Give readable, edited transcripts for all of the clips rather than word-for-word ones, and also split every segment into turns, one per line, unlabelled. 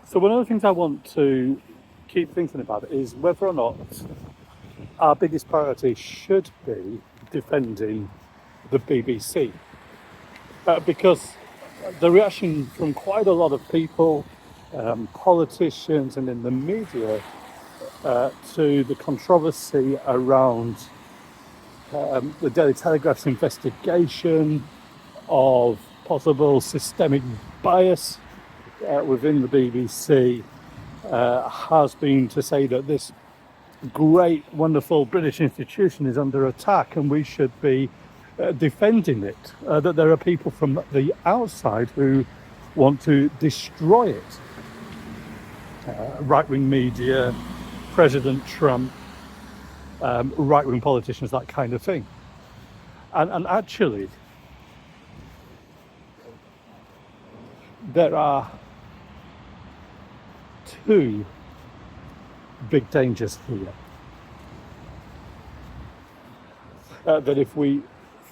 So one of the things I want to keep thinking about is whether or not our biggest priority should be defending the BBC. Because the reaction from quite a lot of people, politicians, and in the media to the controversy around the Daily Telegraph's investigation of possible systemic bias within the BBC has been to say that this great, wonderful British institution is under attack and we should be defending it. That there are people from the outside who want to destroy it. Right-wing media, President Trump, right-wing politicians, that kind of thing. And actually, there are two big dangers here. That if we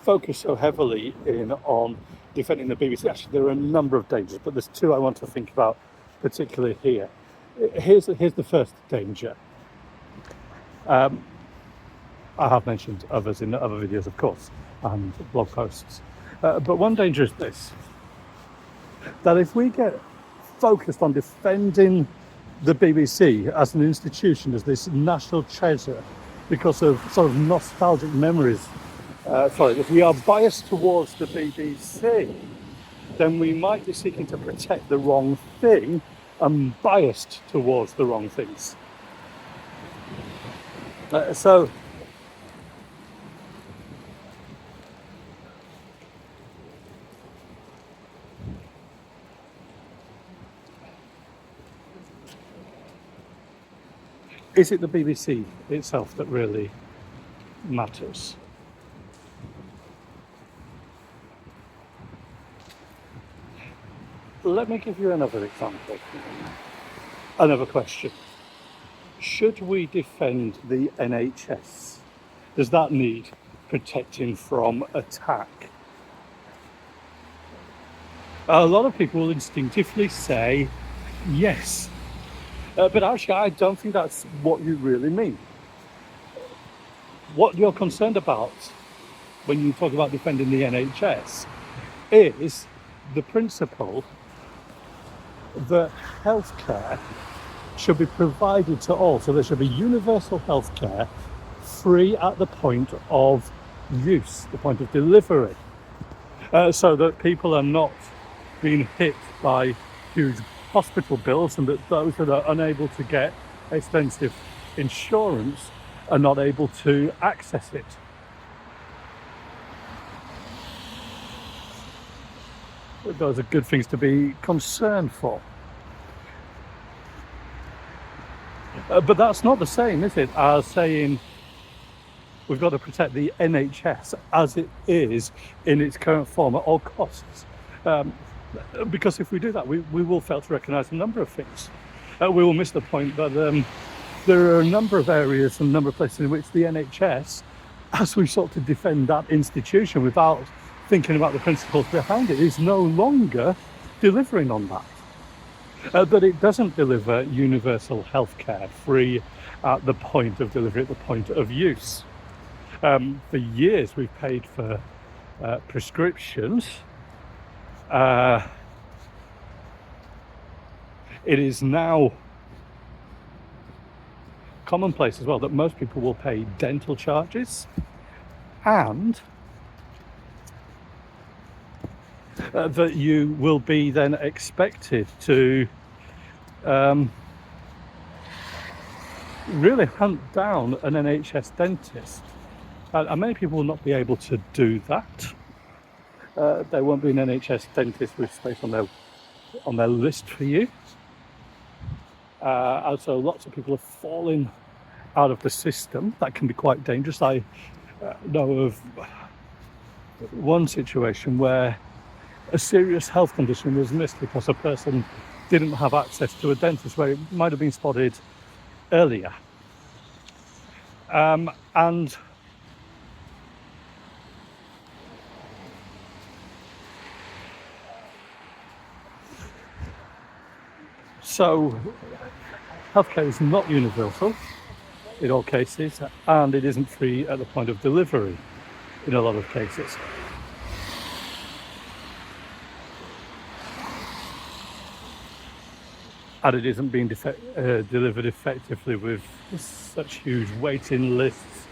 focus so heavily in on defending the BBC, actually there are a number of dangers, but there's two I want to think about particularly here. Here's the first danger. I have mentioned others in other videos, of course, and blog posts. But one danger is this, that if we get focused on defending the BBC as an institution, as this national treasure, because of sort of nostalgic memories, if we are biased towards the BBC, then we might be seeking to protect the wrong thing and biased towards the wrong things. So is it the BBC itself that really matters? Let me give you another example, another question. Should we defend the NHS? Does that need protecting from attack? A lot of people will instinctively say yes. But actually, I don't think that's what you really mean. What you're concerned about when you talk about defending the NHS is the principle that healthcare should be provided to all. So there should be universal healthcare, free at the point of use, the point of delivery, so that people are not being hit by huge hospital bills, and that those that are unable to get expensive insurance are not able to access it. Those are good things to be concerned for. But that's not the same, is it, as saying we've got to protect the NHS as it is in its current form at all costs. Because if we do that, we will fail to recognise a number of things. We will miss the point that there are a number of areas and a number of places in which the NHS, as we sought to defend that institution without thinking about the principles behind it, is no longer delivering on that. That it doesn't deliver universal healthcare, free at the point of delivery, at the point of use. For years we've paid for prescriptions. It is now commonplace as well that most people will pay dental charges, and that you will be then expected to really hunt down an NHS dentist. And many people will not be able to do that. There won't be an NHS dentist with space on their list for you. Also, lots of people are falling out of the system. That can be quite dangerous. I know of one situation where a serious health condition was missed because a person didn't have access to a dentist where it might have been spotted earlier. And So healthcare is not universal in all cases, and it isn't free at the point of delivery in a lot of cases. And it isn't being delivered effectively with such huge waiting lists,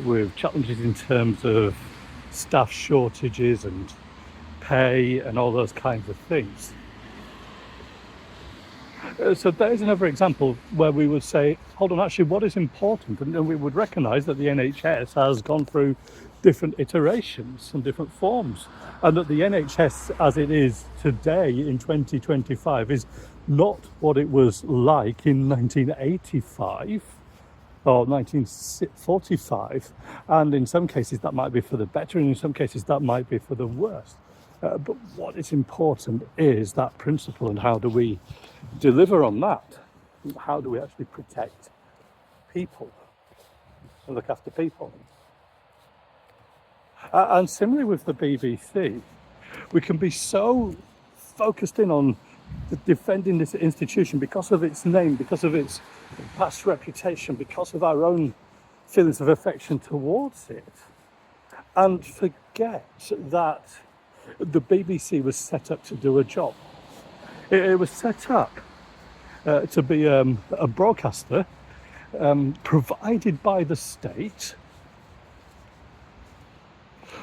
with challenges in terms of staff shortages and pay and all those kinds of things. So there's another example where we would say, hold on, actually, what is important? And we would recognise that the NHS has gone through different iterations and different forms, and that the NHS as it is today in 2025 is not what it was like in 1985 or 1945, and in some cases that might be for the better, and in some cases that might be for the worse. But what is important is that principle, and how do we deliver on that? How do we actually protect people and look after people? And similarly with the BBC, we can be so focused in on defending this institution because of its name, because of its past reputation, because of our own feelings of affection towards it, and forget that the BBC was set up to do a job. It was set up to be a broadcaster provided by the state,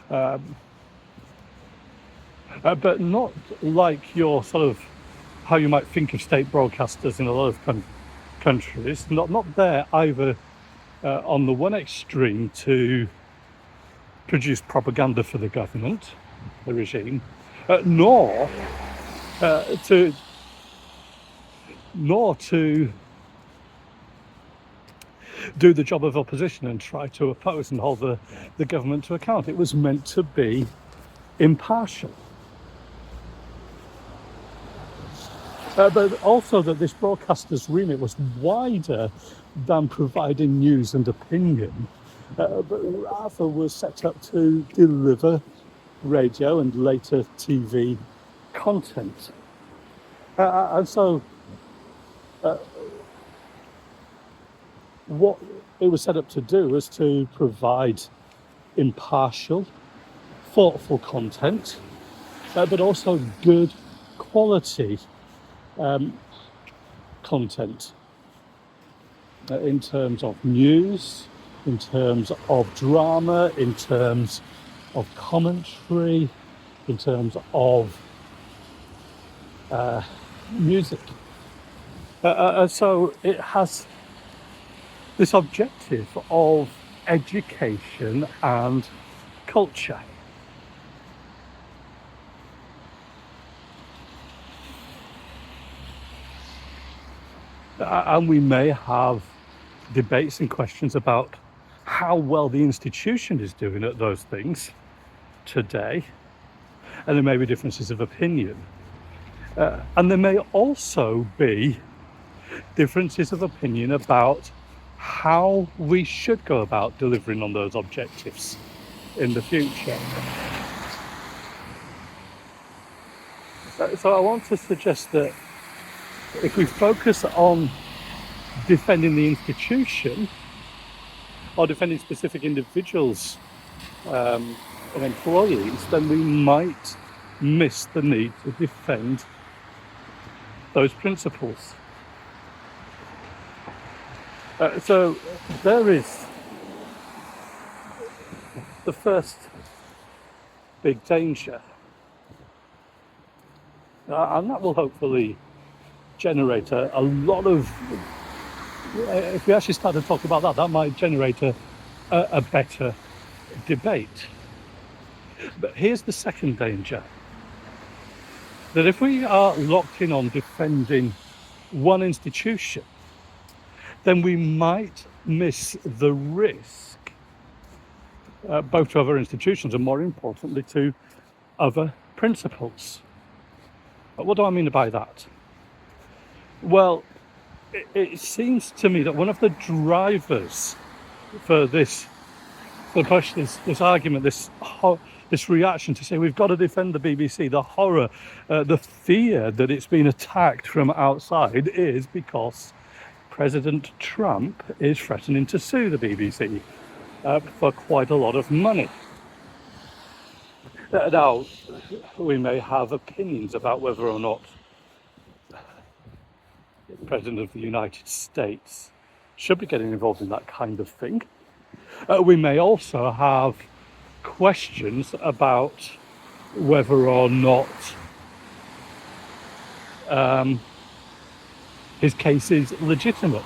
but not like your sort of how you might think of state broadcasters in a lot of countries. Not there either on the one extreme to produce propaganda for the government, the regime, nor to do the job of opposition and try to oppose and hold the government to account. It was meant to be impartial. But also that this broadcaster's remit was wider than providing news and opinion, but rather was set up to deliver radio and later TV content. And so what it was set up to do was to provide impartial, thoughtful content, but also good quality content in terms of news, in terms of drama, in terms of commentary, in terms of music. So it has this objective of education and culture. And we may have debates and questions about how well the institution is doing at those things today, and there may be differences of opinion. And there may also be differences of opinion about how we should go about delivering on those objectives in the future. So I want to suggest that if we focus on defending the institution or defending specific individuals and employees, then we might miss the need to defend those principles. So there is the first big danger, and that will hopefully generate a lot of, if we actually start to talk about that, that might generate a better debate. But here's the second danger, that if we are locked in on defending one institution, then we might miss the risk, both to other institutions and more importantly to other principles. But what do I mean by that? Well, it seems to me that one of the drivers for this argument, this this reaction to say we've got to defend the BBC. The horror, the fear that it's been attacked from outside is because President Trump is threatening to sue the BBC for quite a lot of money. Now, we may have opinions about whether or not the President of the United States should be getting involved in that kind of thing. We may also have questions about whether or not his case is legitimate.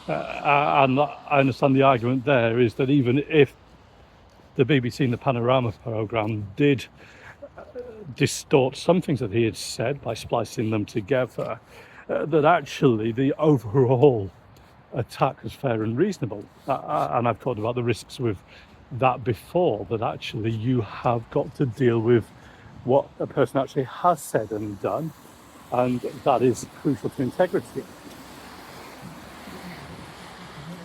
And I understand the argument there is that even if the BBC and the Panorama programme did distort some things that he had said by splicing them together, that actually the overall attack was fair and reasonable. And I've talked about the risks with that before, that actually you have got to deal with what a person actually has said and done, and that is crucial to integrity.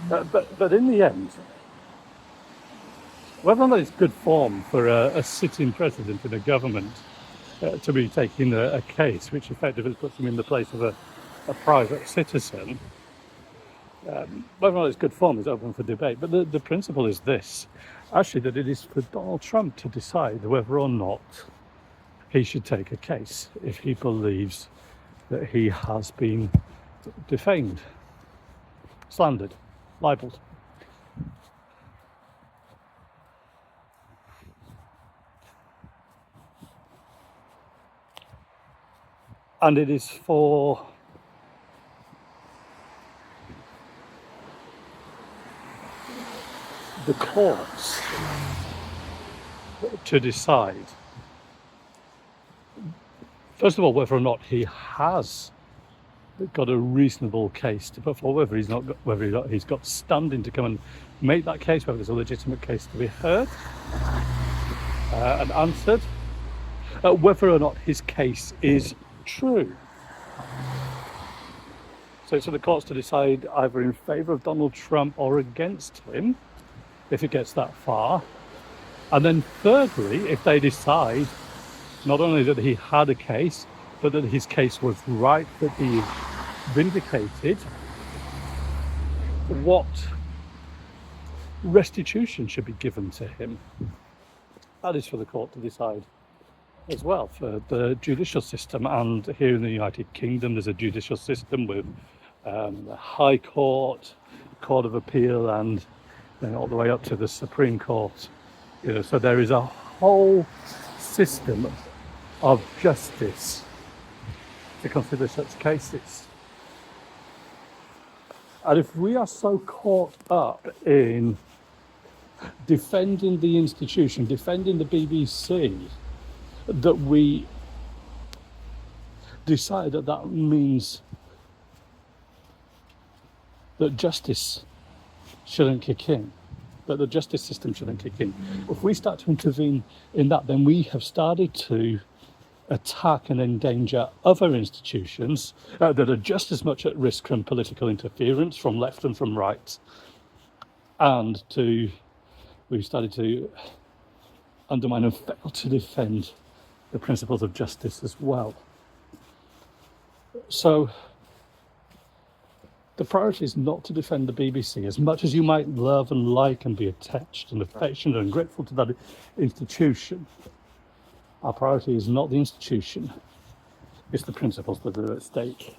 But in the end, whether or not it's good form for a sitting president in a government to be taking a case which effectively puts him in the place of a private citizen, whether or not it's good form is open for debate. But the principle is this, actually, that it is for Donald Trump to decide whether or not he should take a case if he believes that he has been defamed, slandered, libelled. And it is for the courts to decide, first of all, whether or not he has got a reasonable case to put forward, whether he's got standing to come and make that case, whether there's a legitimate case to be heard and answered, whether or not his case is true. So it's for the courts to decide either in favour of Donald Trump or against him, if it gets that far. And then thirdly, if they decide not only that he had a case, but that his case was right, that he vindicated, what restitution should be given to him. That is for the court to decide as well, for the judicial system. And here in the United Kingdom, there's a judicial system with the High Court, Court of Appeal, and then all the way up to the Supreme Court. So there is a whole system of justice to consider such cases. And if we are so caught up in defending the institution, defending the BBC, that we decide that that means that justice shouldn't kick in, that the justice system shouldn't kick in. If we start to intervene in that, then we have started to attack and endanger other institutions that are just as much at risk from political interference from left and from right. And we've started to undermine and fail to defend the principles of justice as well. So the priority is not to defend the BBC. As much as you might love and like and be attached and affectionate and grateful to that institution, our priority is not the institution, it's the principles that are at stake.